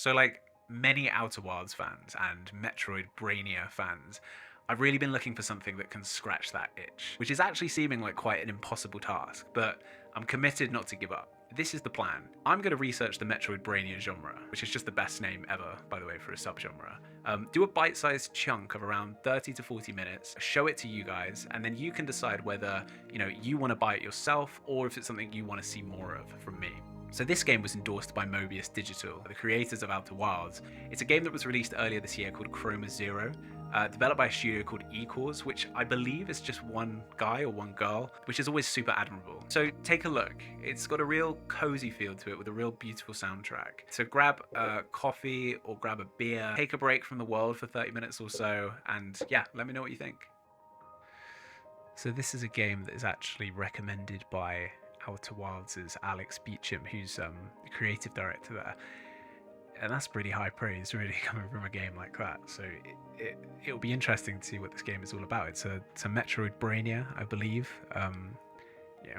So, like many Outer Wilds fans and Metroidbrainia fans, I've really been looking for something that can scratch that itch, which is actually seeming like quite an impossible task, but I'm committed not to give up. This is the plan. I'm going to research the Metroidbrainia genre, which is just the best name ever, by the way, for a subgenre. Do a bite-sized chunk of around 30 to 40 minutes, show it to you guys, and then you can decide whether, you want to buy it yourself or if it's something you want to see more of from me. So this game was endorsed by Mobius Digital, the creators of Outer Wilds. It's a game that was released earlier this year called Chroma Zero, developed by a studio called Equals, which I believe is just one guy or one girl, which is always super admirable. So take a look. It's got a real cozy feel to it with a real beautiful soundtrack. So grab a coffee or grab a beer, take a break from the world for 30 minutes or so, and yeah, let me know what you think. So this is a game that is actually recommended by Outer Wilds' Alex Beecham, who's the creative director there. And that's pretty high praise, really, coming from a game like that. So it'll be interesting to see what this game is all about. It's a Metroidbrainia, I believe.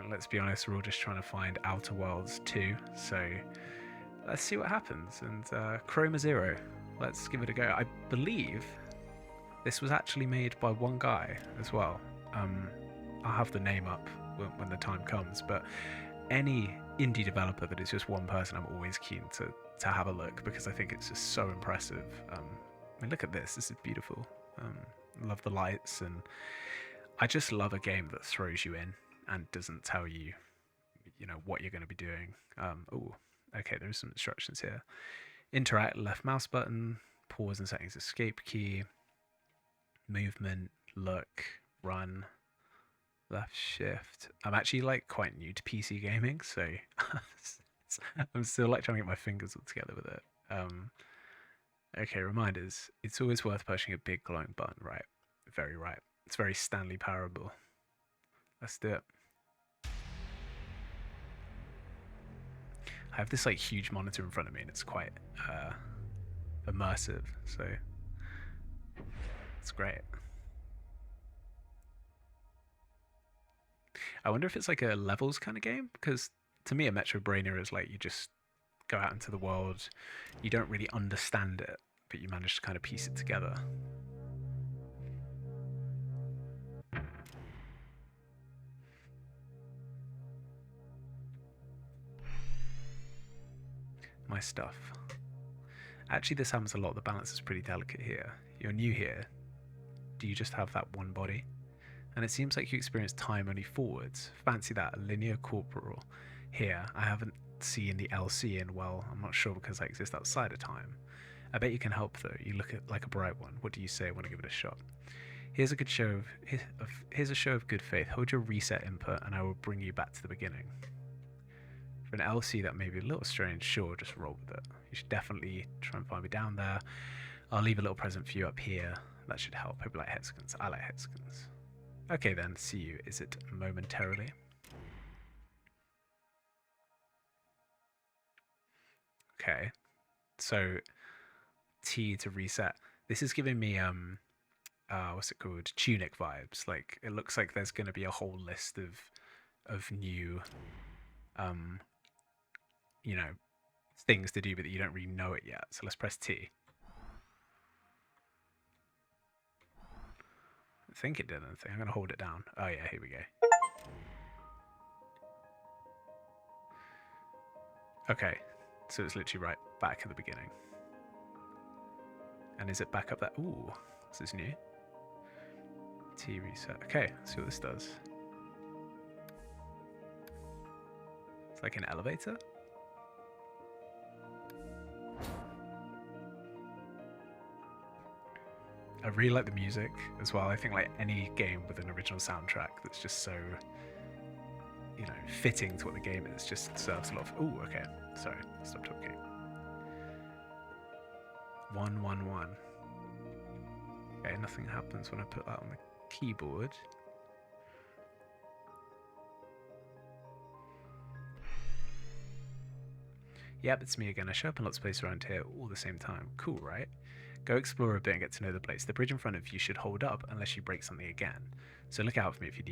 Let's be honest, we're all just trying to find Outer Worlds 2. So let's see what happens. And Chroma Zero, let's give it a go. I believe this was actually made by one guy as well. I'll have the name up when the time comes, but any indie developer that is just one person, I'm always keen to have a look, because I think it's just so impressive. Look at this is beautiful. Love the lights, and I just love a game that throws you in and doesn't tell you, what you're going to be doing. Okay, there's some instructions here. Interact, left mouse button, pause and settings, escape key, movement, look, run, left shift. I'm actually quite new to PC gaming, so I'm still trying to get my fingers all together with it. Okay, reminders. It's always worth pushing a big glowing button, right? Very right. It's very Stanley Parable. Let's do it. I have this huge monitor in front of me, and it's quite immersive, so it's great. I wonder if it's a levels kind of game, because to me a Metroidbrainia is you just go out into the world, you don't really understand it, but you manage to kind of piece it together. My stuff. Actually, this happens a lot. The balance is pretty delicate here. You're new here. Do you just have that one body? And it seems like you experience time only forwards. Fancy that, a linear corporal. Here, I haven't seen the LC in, well, I'm not sure, because I exist outside of time. I bet you can help though. You look like a bright one. What do you say? I want to give it a shot. Here's a show of good faith. Hold your reset input and I will bring you back to the beginning. For an LC that may be a little strange, sure, just roll with it. You should definitely try and find me down there. I'll leave a little present for you up here. That should help. Hope you like hexagons. I like hexagons. Okay then, see you. Is it momentarily? Okay, so T to reset. This is giving me what's it called? Tunic vibes. It looks like there's going to be a whole list of new things to do, but you don't really know it yet. So let's press T. I think it did anything. I'm going to hold it down. Oh yeah, here we go. Okay, so it's literally right back at the beginning. And is it back up there? Ooh, this is new. T reset. Okay, let's see what this does. It's like an elevator. I really like the music as well. I think any game with an original soundtrack that's just so, fitting to what the game is, just serves a lot of... Ooh, okay. Sorry, stop talking. 111. Okay, nothing happens when I put that on the keyboard. Yep, it's me again. I show up in lots of places around here all the same time. Cool, right? Go explore a bit and get to know the place. The bridge in front of you should hold up unless you break something again. So look out for me if you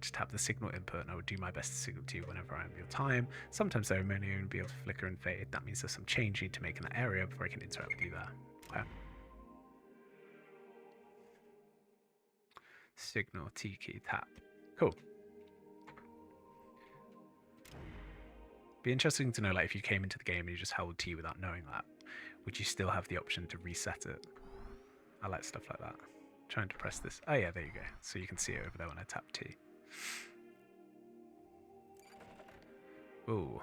just have the signal input, and I would do my best to signal to you whenever I'm your time. Sometimes the ceremony will be able to flicker and fade. That means there's some change you need to make in that area before I can interact with you there. Okay. Signal, T key, tap. Cool. Be interesting to know, like, if you came into the game and you just held T without knowing that, would you still have the option to reset it? I like stuff like that. Trying to press this. Oh yeah, there you go. So you can see it over there when I tap T. Ooh.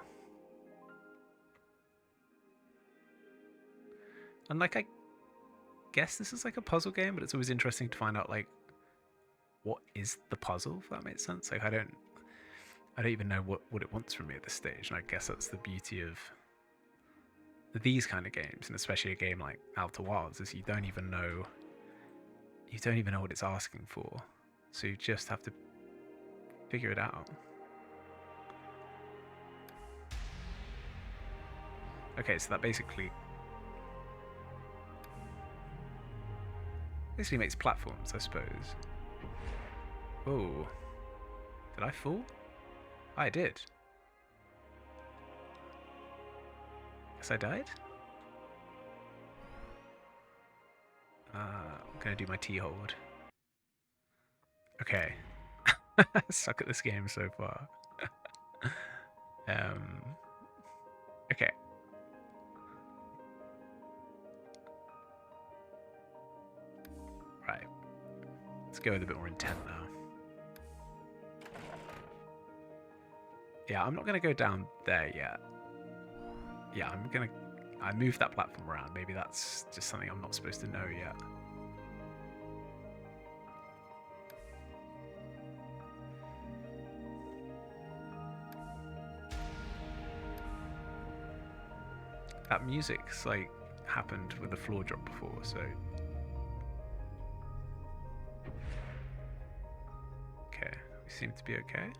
And like, I guess this is like a puzzle game, but it's always interesting to find out like what is the puzzle, if that makes sense. Like I don't even know what it wants from me at this stage, and I guess that's the beauty of these kind of games, and especially a game like Outer Wilds, is you don't even know what it's asking for, so you just have to figure it out. Okay, so that basically makes platforms, I suppose. Oh, did I fall? I did. Guess I died? I'm gonna do my T-hold. Okay. Suck at this game so far. Okay. Right. Let's go with a bit more intent now. Yeah, I'm not gonna go down there yet. Yeah, I moved that platform around. Maybe that's just something I'm not supposed to know yet. That music's like happened with the floor drop before, so okay, we seem to be okay.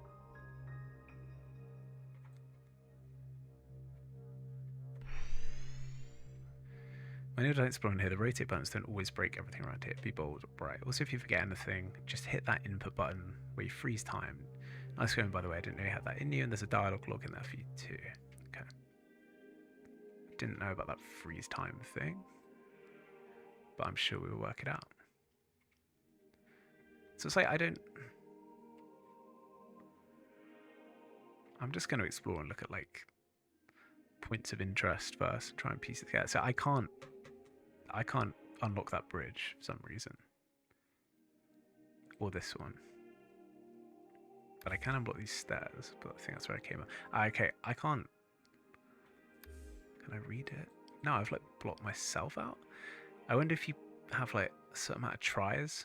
When you're exploring here, the rotate buttons don't always break everything around here. Be bold, right? Also, if you forget anything, just hit that input button where you freeze time. Nice going, by the way. I didn't know you had that in you, and there's a dialogue log in there for you too. Okay. Didn't know about that freeze time thing, but I'm sure we'll work it out. So it's like I'm just going to explore and look at like points of interest first and try and piece it together. So I can't unlock that bridge for some reason, or this one, but I can unblock these stairs. But I think that's where I came up. Okay, I can't. Can I read it? No, I've like blocked myself out. I wonder if you have like a certain amount of tries.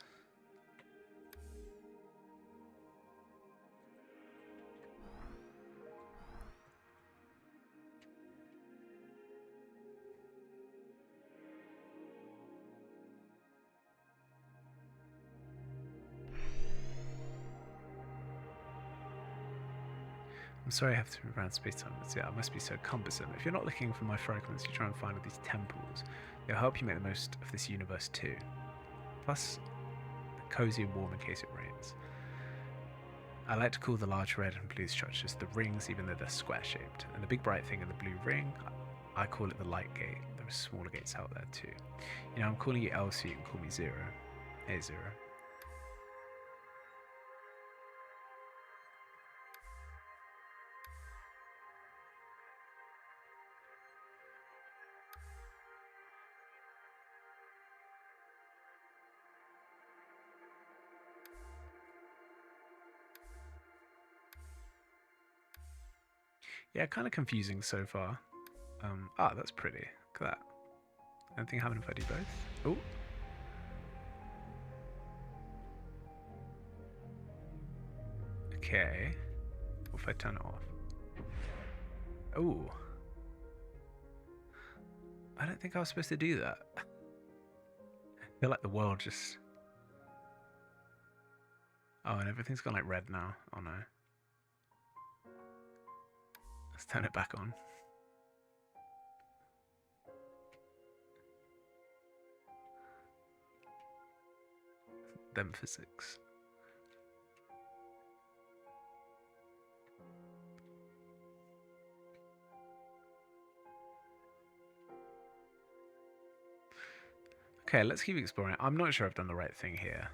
I'm sorry I have to move around space-time, but yeah, it must be so cumbersome. If you're not looking for my fragments, you try and find all these temples. They'll help you make the most of this universe too. Plus, they're cozy and warm in case it rains. I like to call the large red and blue structures the rings, even though they're square-shaped. And the big bright thing in the blue ring, I call it the light gate. There are smaller gates out there too. You know, I'm calling you L, so you can call me Zero. Hey, Zero. Yeah, kind of confusing so far. That's pretty. Look at that. Anything happen if I do both? Oh. Okay. What if I turn it off? Oh. I don't think I was supposed to do that. I feel like the world just... Oh, and everything's gone like red now. Oh no. Let's turn it back on. Them physics. Okay, let's keep exploring. I'm not sure I've done the right thing here.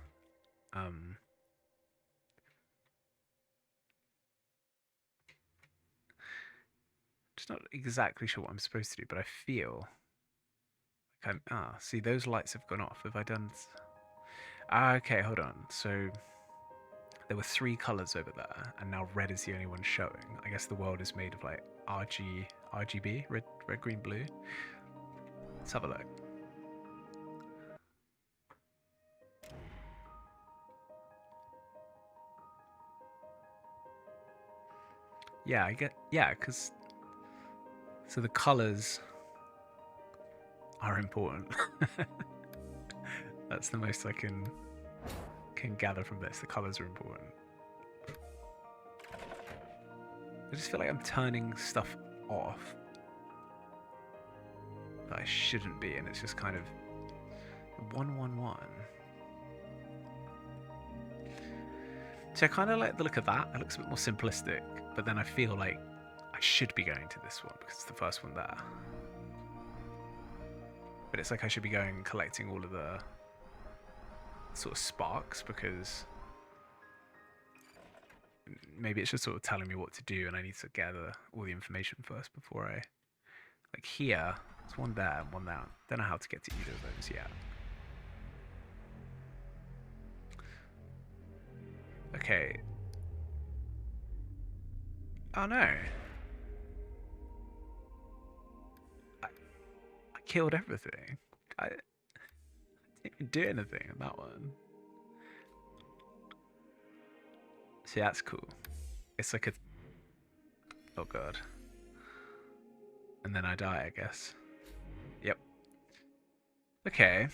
Just not exactly sure what I'm supposed to do, but I feel like see, those lights have gone off. Have I done? Okay, hold on. So there were 3 colors over there, and now red is the only one showing. I guess the world is made of like RGB, red, green, blue. Let's have a look. Yeah, because so the colors are important. That's the most I can gather from this. The colors are important. I just feel like I'm turning stuff off that I shouldn't be, and it's just kind of 111. So I kind of like the look of that. It looks a bit more simplistic, but then I feel like I should be going to this one because it's the first one there. But it's like I should be going and collecting all of the sort of sparks, because maybe it's just sort of telling me what to do, and I need to gather all the information first before I... Like here, there's one there and one there. Don't know how to get to either of those yet. Okay. Oh no. I killed everything. I didn't even do anything on that one. See, that's cool. It's like a... Oh god. And then I die, I guess. Yep. Okay.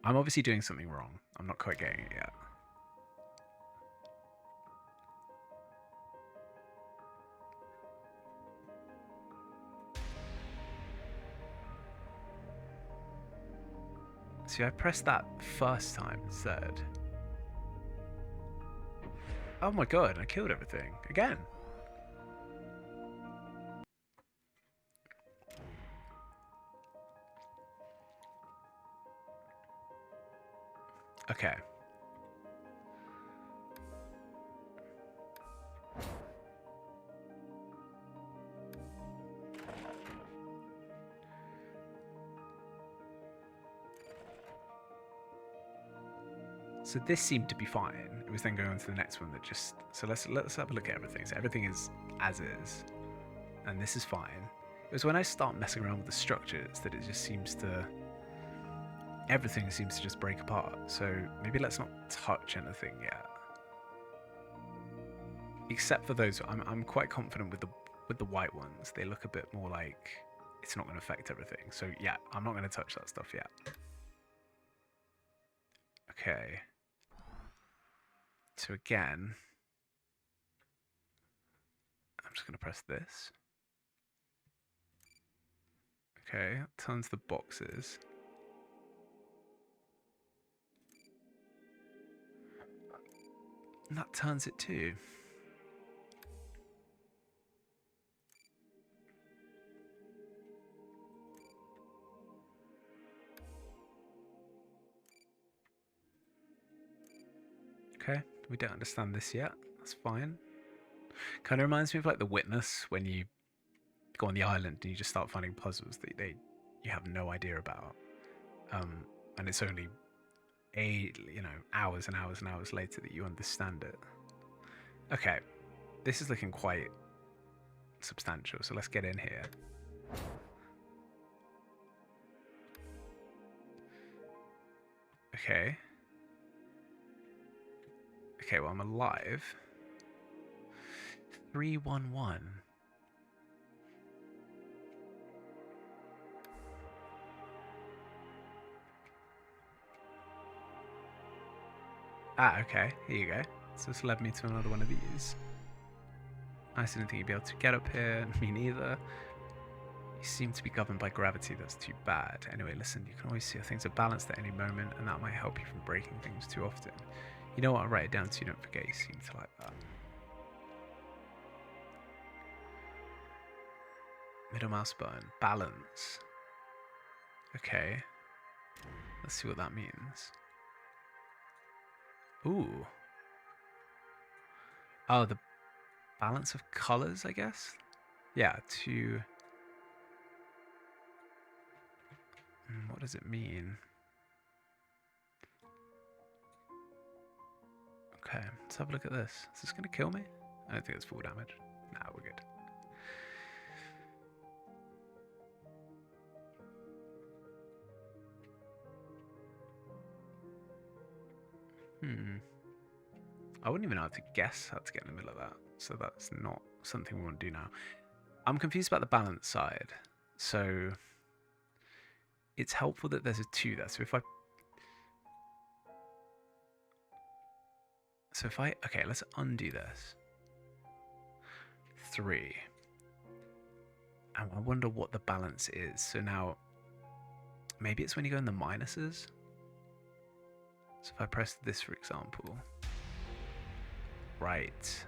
I'm obviously doing something wrong. I'm not quite getting it yet. See, I pressed that first time instead. Oh my god, I killed everything. Again. Okay. So this seemed to be fine. It was then going on to the next one that just... So let's have a look at everything. So everything is as is. And this is fine. It was when I start messing around with the structures that it just seems to... Everything seems to just break apart. So maybe let's not touch anything yet. Except for those, I'm quite confident with the white ones. They look a bit more like it's not going to affect everything. So yeah, I'm not going to touch that stuff yet. Okay. So again, I'm just going to press this. Okay, that turns the boxes. And that turns it too. Okay, we don't understand this yet. That's fine. Kind of reminds me of like The Witness, when you go on the island and you just start finding puzzles that you have no idea about. And it's only hours and hours and hours later that you understand it. Okay, this is looking quite substantial, so let's get in here. Okay. Okay, well, I'm alive. 311. Ah, okay. Here you go. So this led me to another one of these. I didn't think you'd be able to get up here. Me neither. You seem to be governed by gravity. That's too bad. Anyway, listen, you can always see how things are balanced at any moment, and that might help you from breaking things too often. You know what? I'll write it down so you don't forget. You seem to like that. Middle mouse button. Balance. Okay. Let's see what that means. Ooh. Oh, the balance of colors, I guess? Yeah, to... What does it mean? Okay, let's have a look at this. Is this going to kill me? I don't think it's full damage. Nah, we're good. I wouldn't even know how to guess how to get in the middle of that. So that's not something we want to do now. I'm confused about the balance side. So it's helpful that there's a 2 there. So if I... Okay, let's undo this. 3. And I wonder what the balance is. So now, maybe it's when you go in the minuses. So if I press this, for example. Right.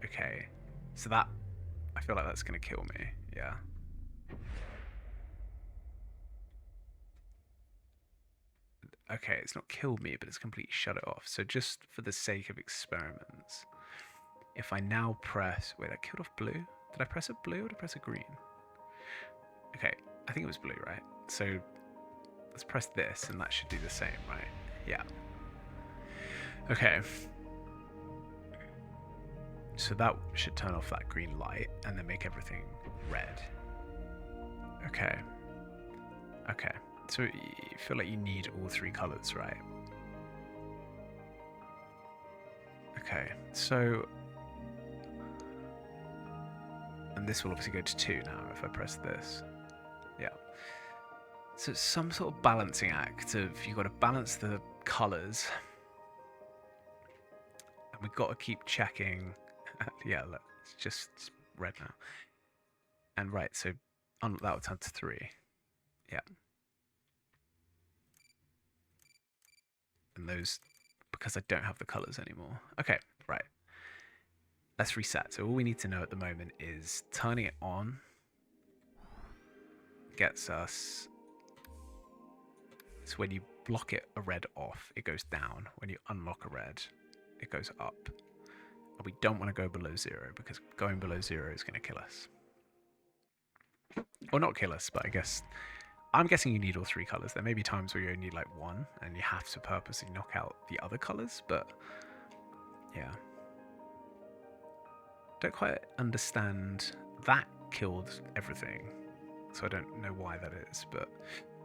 Okay. So that, I feel like that's going to kill me. Yeah. Okay, it's not killed me, but it's completely shut it off. So just for the sake of experiments, if I now press... Wait, I killed off blue? Did I press a blue or did I press a green? Okay, I think it was blue, right? So let's press this and that should do the same, right? Yeah. Okay. So that should turn off that green light and then make everything red. Okay. Okay. So you feel like you need all 3 colors, right? Okay, so... And this will obviously go to 2 now if I press this. Yeah. So it's some sort of balancing act of you've got to balance the colors. And we've got to keep checking. Yeah, look, it's just red now. And right, so that will turn to 3. Yeah. And those, because I don't have the colors anymore. Okay, right. Let's reset. So all we need to know at the moment is turning it on gets us... So when you block it a red off, it goes down. When you unlock a red, it goes up. And we don't want to go below 0 because going below 0 is going to kill us. Or not kill us, but I guess... I'm guessing you need all 3 colors. There may be times where you only need like 1 and you have to purposely knock out the other colors, but yeah. Don't quite understand. That killed everything, so I don't know why that is, but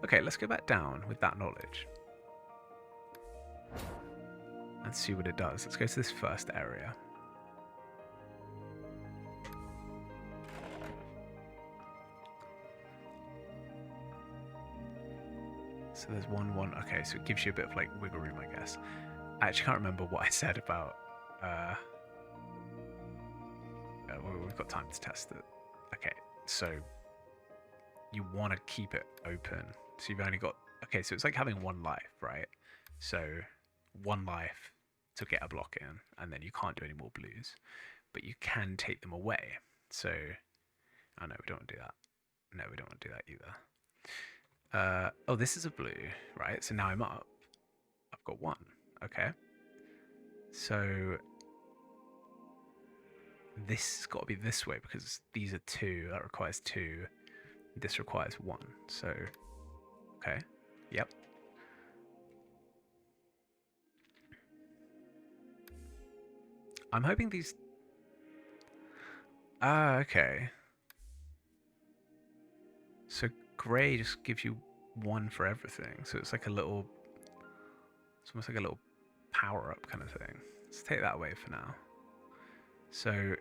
okay, let's go back down with that knowledge and see what it does. Let's go to this first area. So there's 1, 1. Okay, so it gives you a bit of like wiggle room, I guess. I actually can't remember what I said about we've got time to test it. Okay, so you want to keep it open. So you've only got... Okay, so it's like having 1 life, right? So 1 life to get a block in, and then you can't do any more blues. But you can take them away. So... Oh no, we don't want to do that. No, we don't want to do that either. Oh, this is a blue, right? So now I'm up. I've got 1. Okay. So... This has got to be this way because these are 2. That requires 2. This requires 1. So, okay. Yep. I'm hoping these... Ah, okay. So grey just gives you 1 for everything. So it's like a little... It's almost like a little power-up kind of thing. Let's take that away for now. So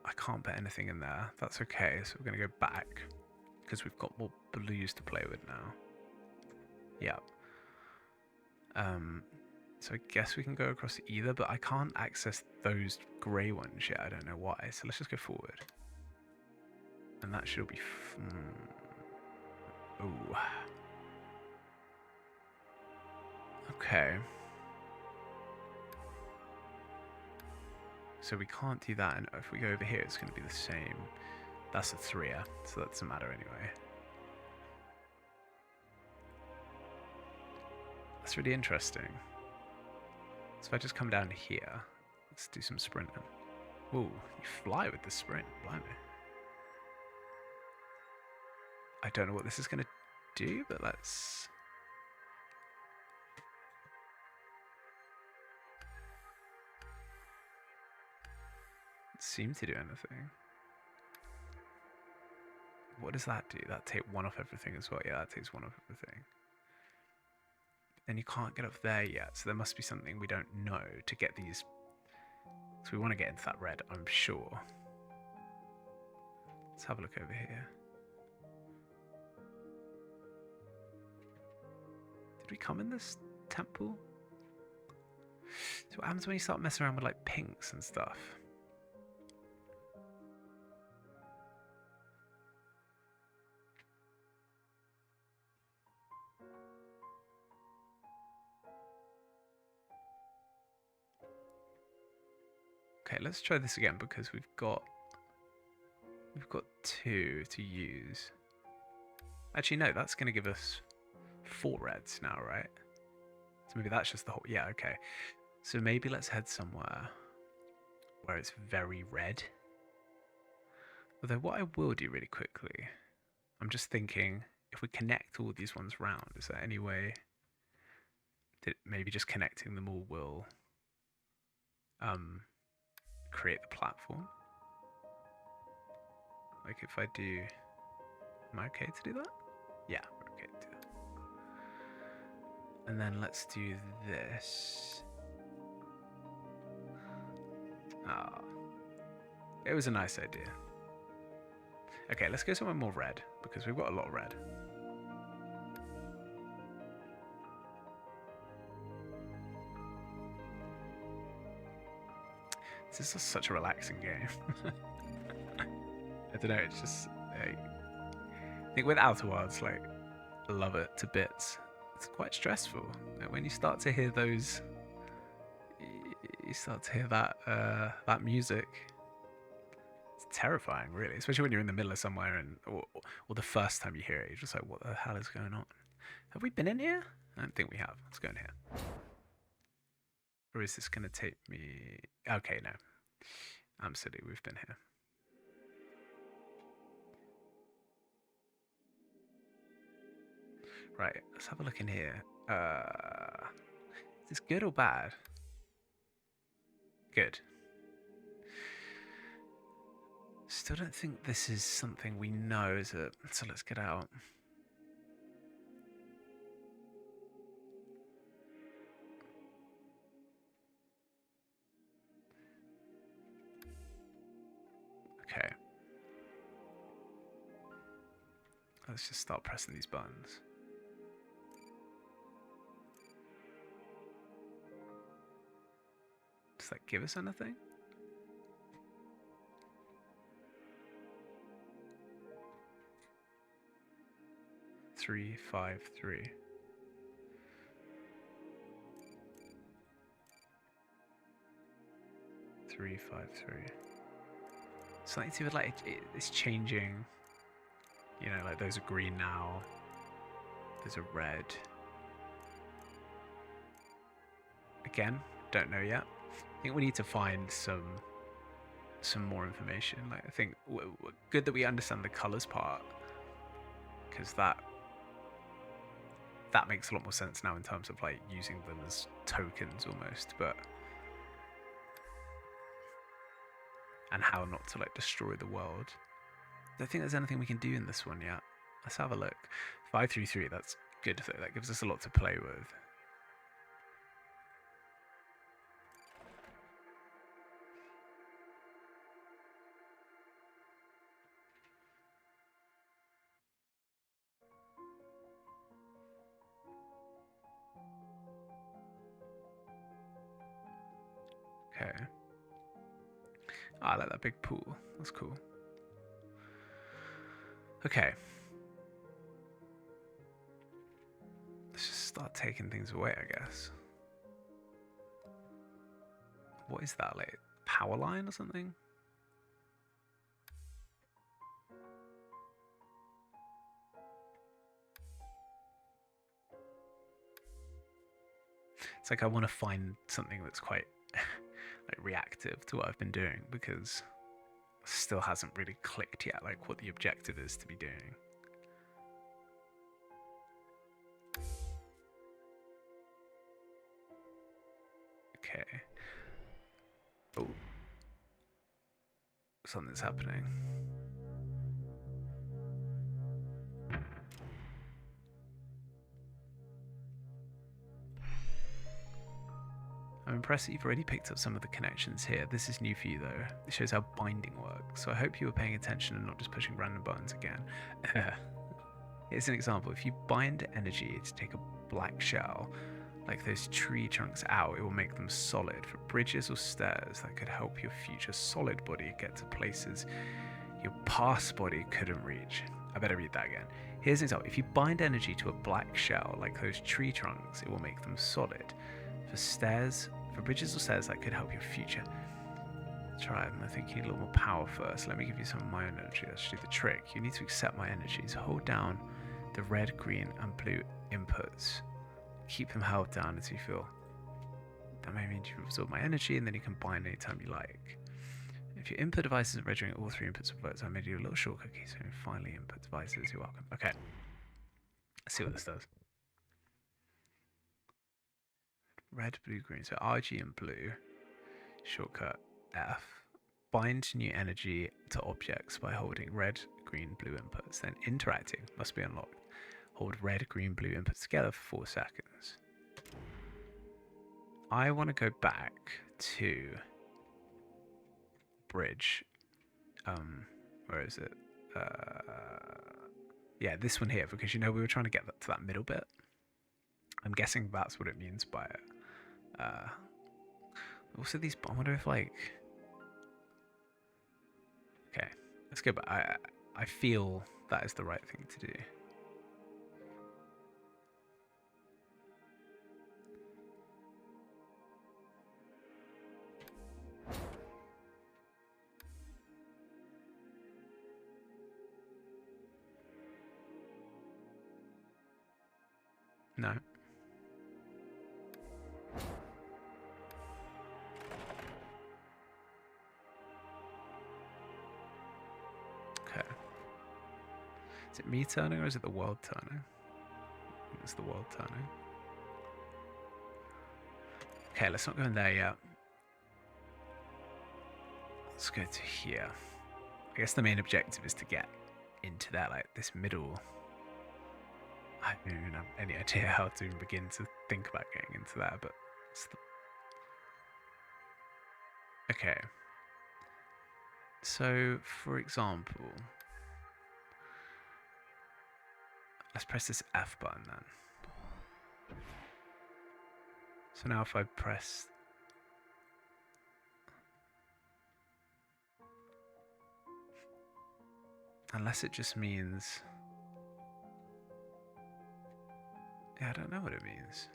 I can't put anything in there. That's okay. So we're going to go back because we've got more blues to play with now. Yeah. So I guess we can go across either, but I can't access those grey ones yet. I don't know why. So let's just go forward. And that should be... Ooh. Okay. So we can't do that, and if we go over here, it's going to be the same. That's a 3er, so that doesn't matter anyway. That's really interesting. So if I just come down here, let's do some sprinting. Ooh, you fly with the sprint, blimey. I don't know what this is going to do, but let's... It seems to do anything. What does that do? That take one off everything as well? Yeah, that takes one off everything. Then you can't get up there yet, so there must be something we don't know to get these. So we want to get into that red, I'm sure. Let's have a look over here. Did we come in this temple? So what happens when you start messing around with like pinks and stuff? Okay, let's try this again because we've got 2 to use. Actually, no, that's going to give us 4 reds now, right? So maybe that's just the whole... Yeah, okay. So maybe let's head somewhere where it's very red. Although what I will do really quickly, I'm just thinking, if we connect all these ones round, is there any way that maybe just connecting them all will create the platform? Like if I do... Am I okay to do that? Yeah, we're okay to do that. And then let's do this. Ah, it was a nice idea. Okay, let's go somewhere more red, because we've got a lot of red. This is just such a relaxing game. I don't know, it's just... I think with Outer Wilds, like, I love it to bits. It's quite stressful. Like, when you start to hear those... You start to hear that, that music. It's terrifying, really, especially when you're in the middle of somewhere and or the first time you hear it, you're just like, what the hell is going on? Have we been in here? I don't think we have. Let's go in here. Or is this going to take me... Okay, no. I'm silly. We've been here. Right, let's have a look in here. Is this good or bad? Good. Still don't think this is something we know, is it? So let's get out. Okay. Let's just start pressing these buttons. Does that give us anything? Three, 5, 3. Three, 5, 3. Something to do with like it's changing. You know, like those are green now. Those are red. Again, don't know yet. I think we need to find some more information. Like I think good that we understand the colors part, because that makes a lot more sense now in terms of like using them as tokens almost, but and how not to like destroy the world. I don't think there's anything we can do in this one yet. Let's have a look. 533, that's good though. That gives us a lot to play with. Okay. Oh, I like that big pool. That's cool. Okay. Let's just start taking things away, I guess. What is that, like power line or something? It's like I want to find something that's quite like reactive to what I've been doing, because it still hasn't really clicked yet, like what the objective is to be doing. Okay. Oh. Something's happening. I'm impressed that you've already picked up some of the connections here. This is new for you though. It shows how binding works, so I hope you were paying attention and not just pushing random buttons again. Here's an example. If you bind energy to take a black shell, like those tree trunks out, it will make them solid. For bridges or stairs, that could help your future solid body get to places your past body couldn't reach. I better read that again. Here's an example. If you bind energy to a black shell, like those tree trunks, it will make them solid. For bridges or stairs, that could help your future. Try it, and I think you need a little more power first. Let me give you some of my own energy. Let's do the trick. You need to accept my energies. Hold down the red, green, and blue inputs. Keep them held down until you feel. That may mean you absorb my energy, and then you can bind anytime you like. If your input device isn't registering all three inputs at once, I made you a little shortcut key. So finally, input devices, you're welcome. Okay. Let's see what this does. Red, blue, green. So RG and blue. Shortcut F. Bind new energy to objects by holding red, green, blue inputs. Then interacting must be unlocked. Hold red, green, blue inputs together for 4 seconds. I want to go back to bridge. Where is it? Yeah, this one here, because we were trying to get to that middle bit. I'm guessing that's what it means by it. Also these, I wonder if like, okay, let's go back. I feel that is the right thing to do. No. Okay. Is it me turning or is it the world turning? It's the world turning. Okay, let's not go in there yet. Let's go to here. I guess the main objective is to get into that, like this middle. I don't even have any idea how to even begin to think about getting into that, but it's the... Okay. So, for example, let's press this F button then. So now if I press... Unless it just means... Yeah, I don't know what it means.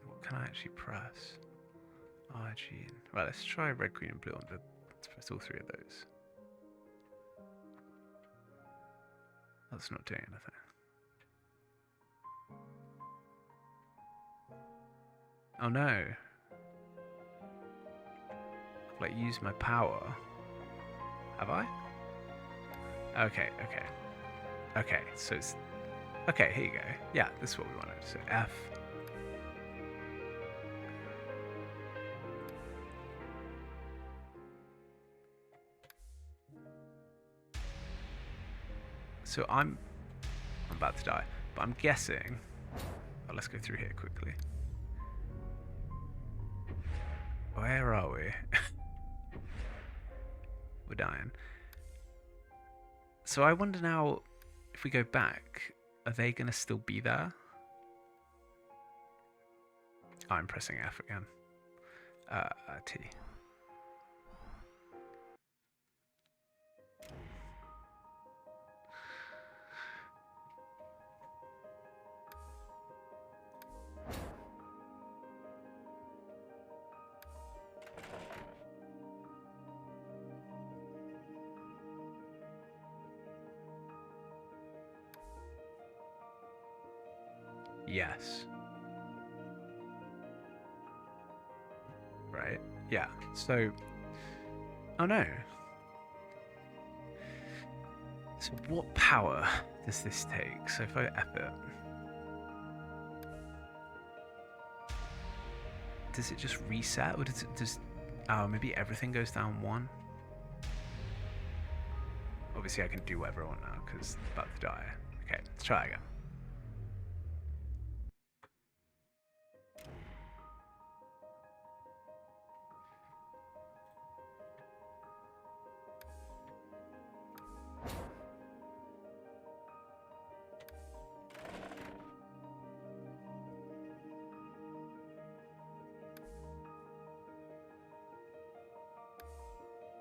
What can I actually press? RG. Right, let's try red, green, and blue. Let's press all 3 of those. That's not doing anything. Oh no. I've like used my power. Have I? Okay. Okay, so it's... Okay, here you go. Yeah, this is what we wanted. So F. So I'm about to die, but I'm guessing... Oh, let's go through here quickly. Where are we? We're dying. So I wonder now, if we go back, are they going to still be there? Oh, I'm pressing F again. T. Yes. Right. Yeah. So. Oh no. So what power does this take? So if I F it, does it just reset, or does it just? Oh, maybe everything goes down one. Obviously, I can do whatever I want now because I'm about to die. Okay, let's try again.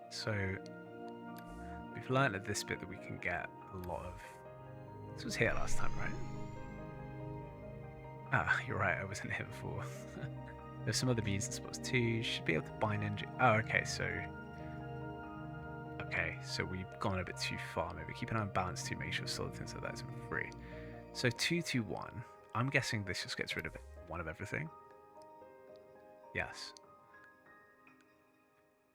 So we've learned at this bit that we can get a lot of. This was here last time, right? Ah, you're right. I wasn't here before. There's some other beads and spots too. You should be able to bind engine. Oh, okay. So we've gone a bit too far. Maybe keep an eye on balance to make sure solid things like that isn't free. So 221. I'm guessing this just gets rid of one of everything. Yes.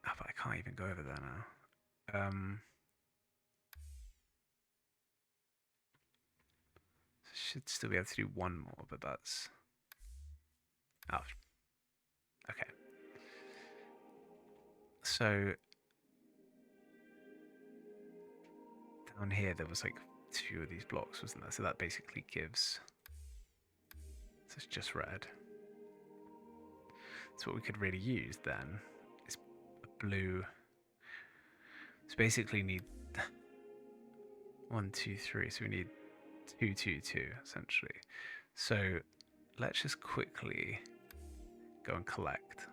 Oh, but I can't even go over there now. Should still be able to do one more, but that's... Oh. Okay. So... down here there was like 2 of these blocks, wasn't there? So that basically gives... So it's just red. So what we could really use then is a blue... So basically need 1, 2, 3. So we need 2, 2, 2 essentially. So let's just quickly go and collect,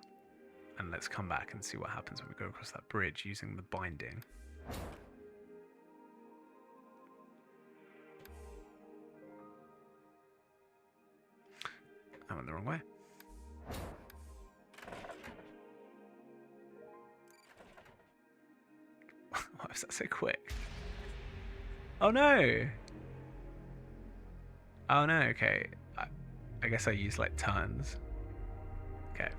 and let's come back and see what happens when we go across that bridge using the binding. I went the wrong way. Why was that so quick? Oh no! Oh no, okay. I guess I use like turns. Okay.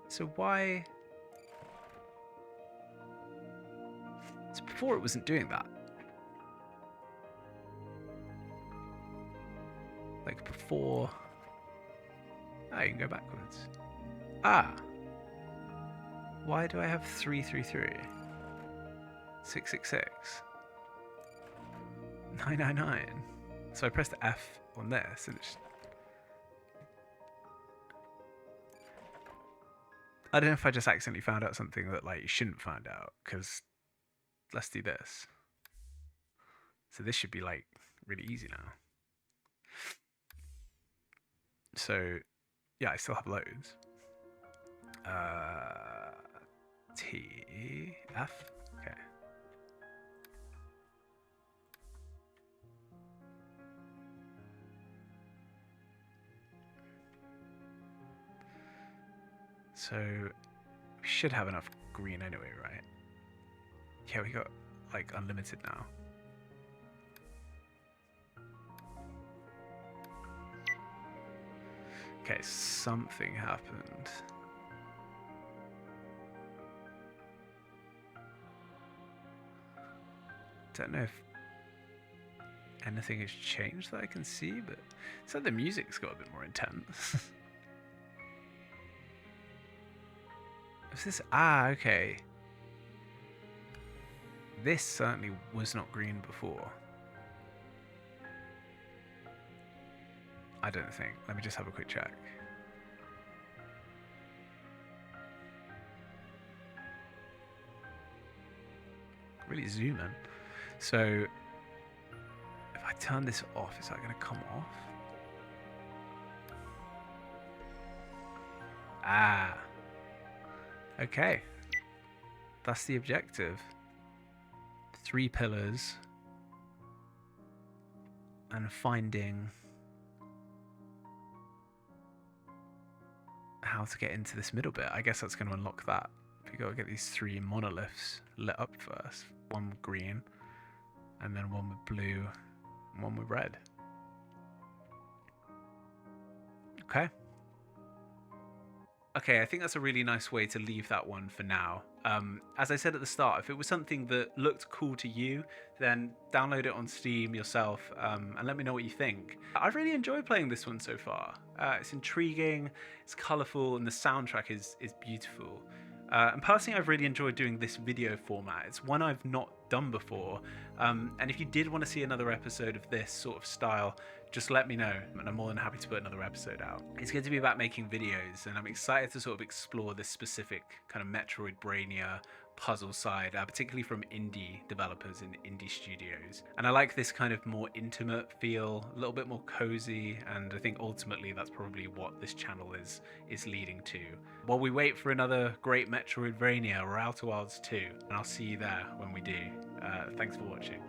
So why... So before it wasn't doing that. Like before... Oh, you can go backwards. Ah! Why do I have 333? 666? 999? So I pressed F on this and it's... I don't know if I just accidentally found out something that like you shouldn't find out, because let's do this. So this should be like really easy now. So yeah, I still have loads. T, F, okay. So we should have enough green anyway, right? Yeah, we got like unlimited now. Okay, something happened. Don't know if anything has changed that I can see, but it's like the music's got a bit more intense. Is this... Ah, okay. This certainly was not green before. I don't think. Let me just have a quick check. Really zoom in. So if I turn this off, is that going to come off? Ah. Okay. That's the objective. 3 pillars. And finding how to get into this middle bit. I guess that's going to unlock that. We got to get these 3 monoliths lit up first. One with green, and then one with blue, and one with red. Okay. Okay, I think that's a really nice way to leave that one for now. As I said at the start, if it was something that looked cool to you, then download it on Steam yourself and let me know what you think. I've really enjoyed playing this one so far. It's intriguing, it's colourful, and the soundtrack is beautiful. And personally, I've really enjoyed doing this video format. It's one I've not done before. And if you did want to see another episode of this sort of style, just let me know, and I'm more than happy to put another episode out. It's going to be about making videos, and I'm excited to sort of explore this specific kind of Metroidbrainia puzzle side, particularly from indie developers in indie studios. And I like this kind of more intimate feel, a little bit more cozy, and I think ultimately that's probably what this channel is leading to. While we wait for another great Metroidbrainia or Outer Wilds 2, and I'll see you there when we do. Thanks for watching.